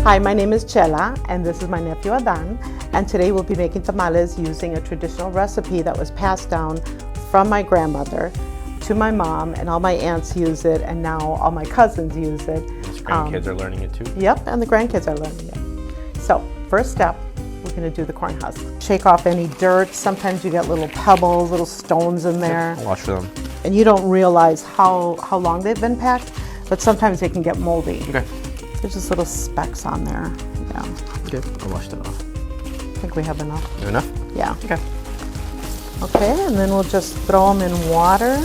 Hi, my name is Chela, and this is my nephew Adan, and today we'll be making tamales using a traditional recipe that was passed down from my grandmother to my mom, and all my aunts use it, and now all my cousins use it. His grandkids are learning it too? Yep, and the grandkids are learning it. So, first step, we're going to do the corn husk. Shake off any dirt. Sometimes you get little pebbles, little stones in there. Watch for them. And you don't realize how long they've been packed, but sometimes they can get moldy. Okay. There's just little specks on there. Yeah. Okay, I'll wash that off. I think we have enough. Enough? Yeah. Okay. Okay, and then we'll just throw them in water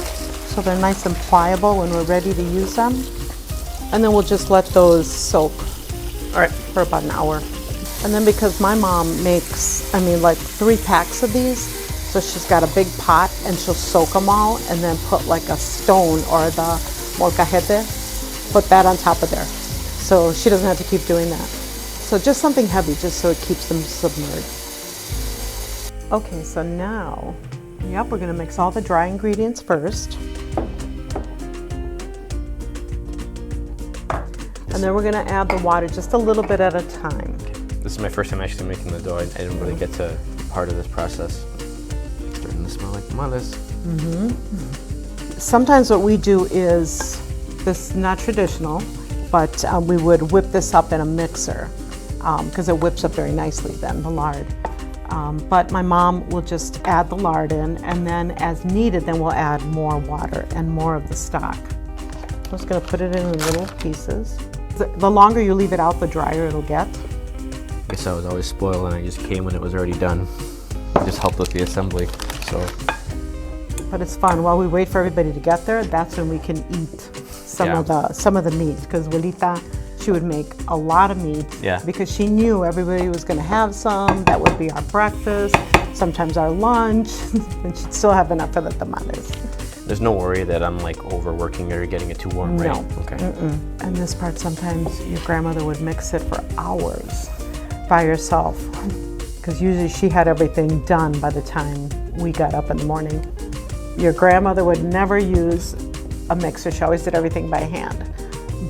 so they're nice and pliable when we're ready to use them. And then we'll just let those soak. All right. For about an hour. And then because my mom makes, like 3 packs of these, so she's got a big pot and she'll soak them all and then put like a stone or the molcajete, put that on top of there. So she doesn't have to keep doing that. So just something heavy, just so it keeps them submerged. Okay, so now, we're gonna mix all the dry ingredients first. And then we're gonna add the water just a little bit at a time. This is my first time actually making the dough. I didn't really get to be part of this process. It's starting to smell like tamales. Sometimes what we do is, this is not traditional, but we would whip this up in a mixer because it whips up very nicely then, the lard. But my mom will just add the lard in, and then as needed, then we'll add more water and more of the stock. I'm just gonna put it in little pieces. The longer you leave it out, the drier it'll get. I guess I was always spoiled and I just came when it was already done. I just helped with the assembly, so. But it's fun. While we wait for everybody to get there, that's when we can eat some of the meat. Because Abuelita, she would make a lot of meat because she knew everybody was going to have some. That would be our breakfast, sometimes our lunch, and she'd still have enough for the tamales. There's no worry that I'm like overworking it or getting it too warm, right? No. Okay. And this part, sometimes your grandmother would mix it for hours by herself, because usually she had everything done by the time we got up in the morning. Your grandmother would never use a mixer. She always did everything by hand.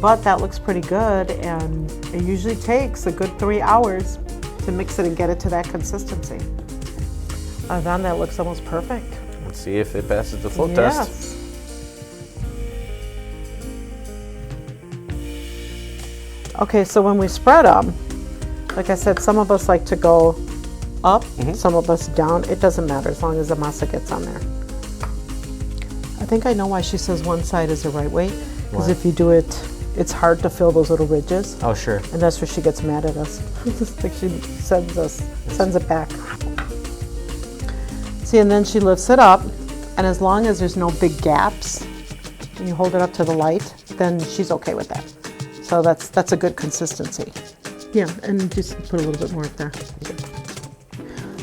But that looks pretty good, and it usually takes a good 3 hours to mix it and get it to that consistency. Then that looks almost perfect. Let's see if it passes the flow test. Okay, so when we spread them, like I said, some of us like to go up, some of us down. It doesn't matter as long as the masa gets on there. I think I know why she says one side is the right way. Because if you do it, it's hard to fill those little ridges. Oh, sure. And that's where she gets mad at us. Like she sends it back. See, and then she lifts it up, and as long as there's no big gaps, and you hold it up to the light, then she's okay with that. So that's a good consistency. Yeah, and just put a little bit more up there.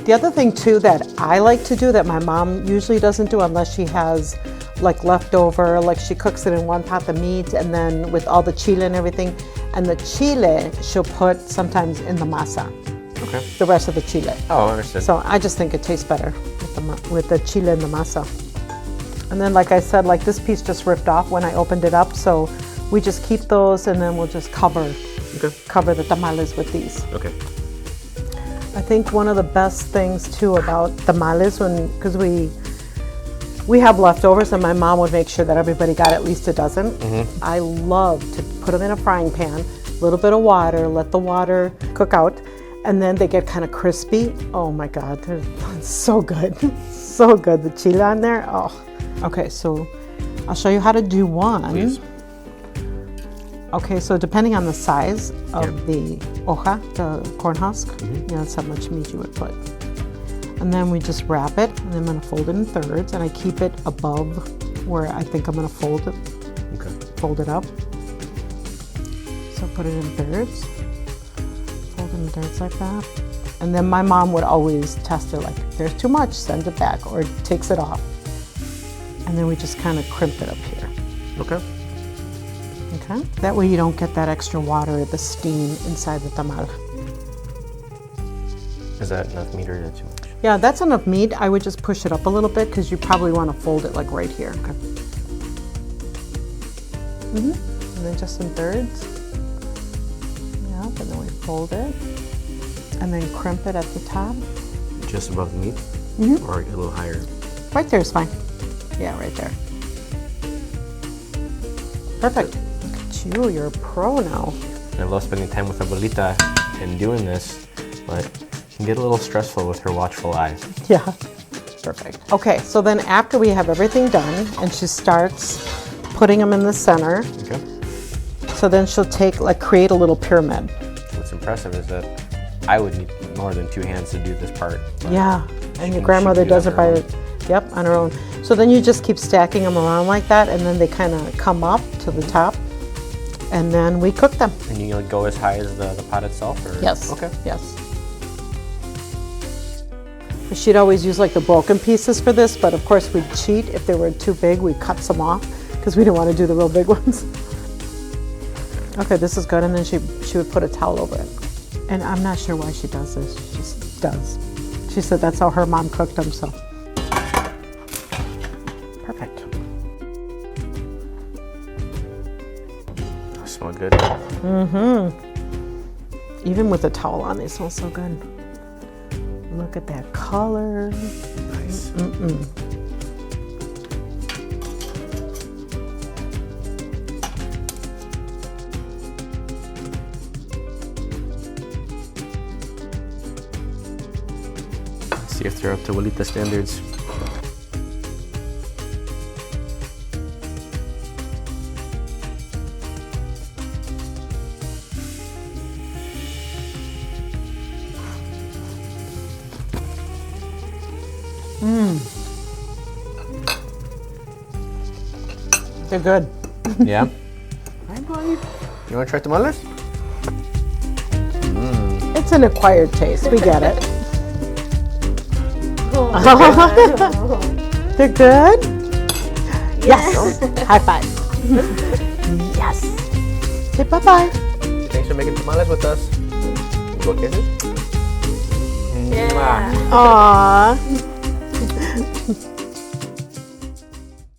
The other thing too that I like to do that my mom usually doesn't do unless she has like leftover, like she cooks it in one pot of meat and then with all the chile and everything, and the chile she'll put sometimes in the masa. Okay. The rest of the chile. Oh, understood. So I just think it tastes better with the chile and the masa. And then like I said, like this piece just ripped off when I opened it up, so we just keep those and then we'll just cover the tamales with these. Okay. I think one of the best things too about tamales, because we have leftovers and my mom would make sure that everybody got at least a dozen. I love to put them in a frying pan, a little bit of water, let the water cook out, and then they get kind of crispy. Oh my God, they're so good. So good, the chile on there, oh. Okay, so I'll show you how to do one. Please. Okay, so depending on the size of the hoja, the corn husk, that's how much meat you would put. And then we just wrap it, and I'm gonna fold it in thirds, and I keep it above where I think I'm gonna fold it. Okay. Fold it up. So put it in thirds. Fold it in thirds like that. And then my mom would always test it, like if there's too much, send it back, or takes it off. And then we just kind of crimp it up here. Okay. Okay? That way you don't get that extra water or the steam inside the tamal. Is that enough meat or is that too much? Yeah, that's enough meat. I would just push it up a little bit because you probably want to fold it like right here. Okay. And then just in thirds. Yeah. and then we fold it, and then crimp it at the top. Just above the meat? Mm-hmm. Or a little higher? Right there is fine. Yeah, right there. Perfect. Look at you, you're a pro now. I love spending time with Abuelita and doing this, but it can get a little stressful with her watchful eye. Yeah, perfect. Okay, so then after we have everything done, and she starts putting them in the center, Okay. so then she'll create a little pyramid. What's impressive is that I would need more than 2 hands to do this part. Yeah, and your she grandmother can do does that it by, on her yep, on her own. So then you just keep stacking them around like that, and then they kind of come up to the top, and then we cook them. And you go as high as the pot itself? Or? Yes. Okay. Yes. She'd always use like the broken pieces for this, but of course we'd cheat. If they were too big, we'd cut some off because we didn't want to do the real big ones. Okay, this is good, and then she would put a towel over it. And I'm not sure why she does this. She just does. She said that's how her mom cooked them, so. Perfect. They smell good. Mm-hmm. Even with a towel on, they smell so good. Look at that color. Nice. Mm-mm. See if they're up to Abuelita standards. They're good. Yeah? Hi, boy. You want to try tamales? It's an acquired taste. We get it. They're good? Yes. High five. Yes. Say bye-bye. Thanks for making tamales with us. Go kisses? Yeah. Aww.